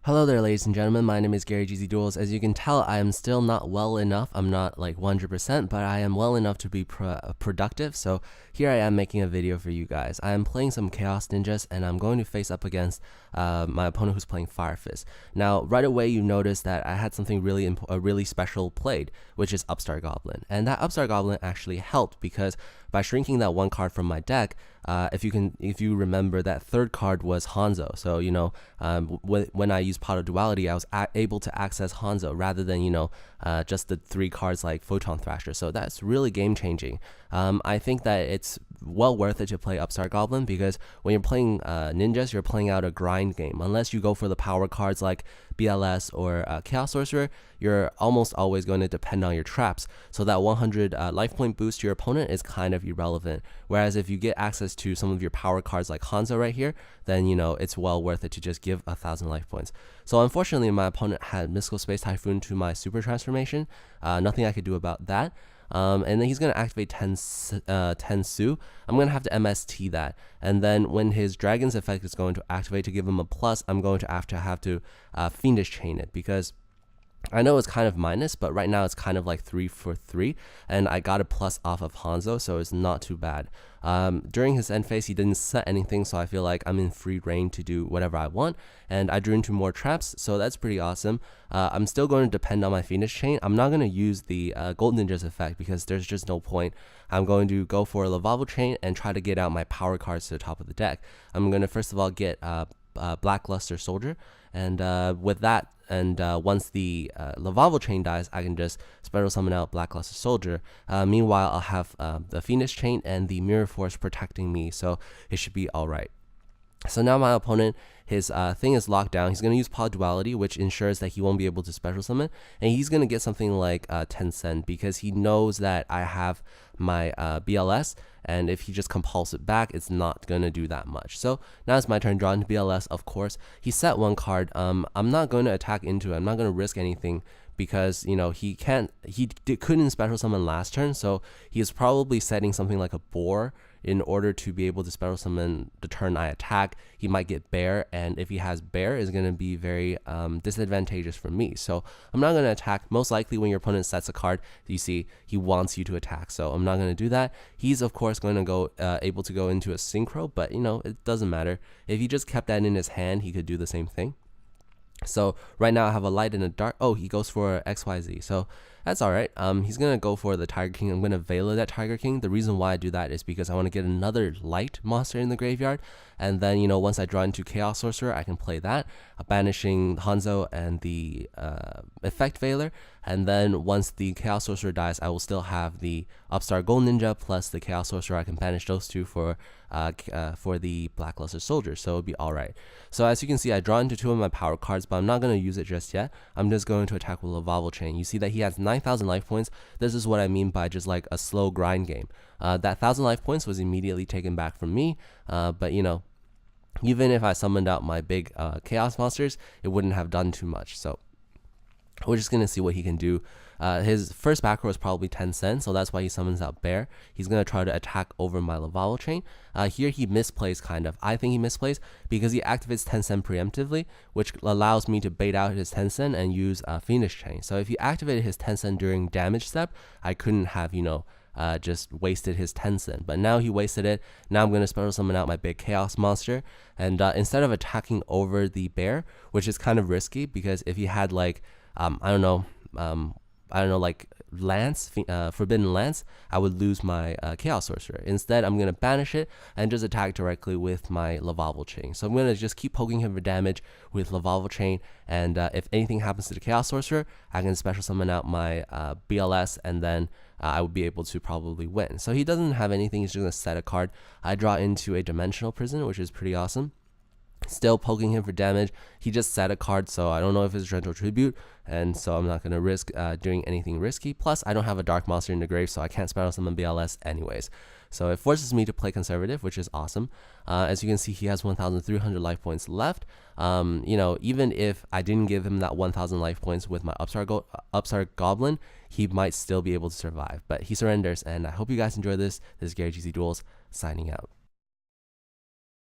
Hello there, ladies and gentlemen. My name is gzduel. As you can tell, I am still not well enough. I'm not like 100%, but I am well enough to be productive. So here I am making a video for you guys. I am playing some Chaos Ninjas, and I'm going to face up against my opponent who's playing Fire Fist. Now, right away, you notice that I had something really special played, which is Upstart Goblin. And that Upstart Goblin actually helped because by shrinking that one card from my deck, if you remember, that third card was Hanzo. So when I used Pot of Duality, I was able to access Hanzo rather than just the three cards like Photon Thrasher. So that's really game changing. I think that it's well worth it to play Upstart Goblin because when you're playing ninjas, you're playing out a grind game. Unless you go for the power cards like BLS or Chaos Sorcerer, you're almost always going to depend on your traps. So that 100 life point boost to your opponent is kind of irrelevant. Whereas if you get access to some of your power cards like Hanzo right here, then it's well worth it to just give 1,000 life points. So unfortunately, my opponent had Mystical Space Typhoon to my super transformation. Nothing I could do about that. And then he's going to activate 10 Su. I'm going to have to MST that. And then when his Dragon's effect is going to activate to give him a plus, I'm going to have to Fiendish Chain it because I know it's kind of minus, but right now it's kind of like 3 for 3, and I got a plus off of Hanzo, so it's not too bad. During his end phase, he didn't set anything, so I feel like I'm in free reign to do whatever I want, and I drew into more traps, so that's pretty awesome. I'm still going to depend on my Fiendish Chain. I'm not going to use the Gold Ninja's effect because there's just no point. I'm going to go for a Lavavo Chain and try to get out my power cards to the top of the deck. I'm going to first of all get Blackluster Soldier, and with that, and once the Lavavo Chain dies, I can just Spectral Summon out Blackluster Soldier. Meanwhile, I'll have the Fiendish Chain and the Mirror Force protecting me, so it should be alright. So now my opponent, his thing is locked down. He's going to use Pod Duality, which ensures that he won't be able to Special Summon. And he's going to get something like 10 Sen because he knows that I have my BLS. And if he just compulse it back, it's not going to do that much. So now it's my turn, draw into BLS, of course. He set one card. I'm not going to attack into it. I'm not going to risk anything because he couldn't Special Summon last turn. So he is probably setting something like a Boar in order to be able to Special Summon the turn I attack. He might get Bear, and if he has Bear, it's going to be very disadvantageous for me. So I'm not going to attack. Most likely when your opponent sets a card, you see he wants you to attack. So I'm not going to do that. He's of course going to go able to go into a Synchro, but it doesn't matter. If he just kept that in his hand, he could do the same thing. So right now I have a light and a dark. Oh, he goes for XYZ. So that's all right. He's going to go for the Tiger King. I'm going to Veil that Tiger King. The reason why I do that is because I want to get another light monster in the graveyard. And then, once I draw into Chaos Sorcerer, I can play that, banishing Hanzo and the Effect Veiler. And then once the Chaos Sorcerer dies, I will still have the Upstart Gold Ninja plus the Chaos Sorcerer. I can banish those two for the Blackluster Soldier, so it'll be alright. So as you can see, I draw into two of my power cards, but I'm not going to use it just yet. I'm just going to attack with Lavavo Chain. You see that he has 9,000 life points. This is what I mean by just like a slow grind game. That 1,000 life points was immediately taken back from me, but even if I summoned out my big chaos monsters, it wouldn't have done too much. So we're just going to see what he can do. His first back row is probably 10 Sen, so that's why he summons out Bear. He's going to try to attack over my Lavavo Chain. Here he misplays kind of. I think he misplays because he activates 10 Sen preemptively, which allows me to bait out his 10 Sen and use Fiendish Chain. So if he activated his 10 Sen during damage step, I couldn't have, just wasted his 10 Sen. But now he wasted it. Now I'm going to Special Summon out my big Chaos monster. And instead of attacking over the Bear, which is kind of risky because if he had like, like Lance, Forbidden Lance, I would lose my Chaos Sorcerer. Instead, I'm going to banish it and just attack directly with my Lavavo Chain. So I'm going to just keep poking him for damage with Lavavo Chain, and if anything happens to the Chaos Sorcerer, I can Special Summon out my BLS, and then I would be able to probably win. So he doesn't have anything, he's just going to set a card. I draw into a Dimensional Prison, which is pretty awesome. Still poking him for damage. He just set a card, so I don't know if it's Gentle Tribute, and so I'm not going to risk doing anything risky. Plus, I don't have a Dark Monster in the grave, so I can't Special Summon BLS anyways. So it forces me to play conservative, which is awesome. As you can see, he has 1,300 life points left. Even if I didn't give him that 1,000 life points with my Upstart Goblin, he might still be able to survive. But he surrenders, and I hope you guys enjoy this. This is gzduel signing out.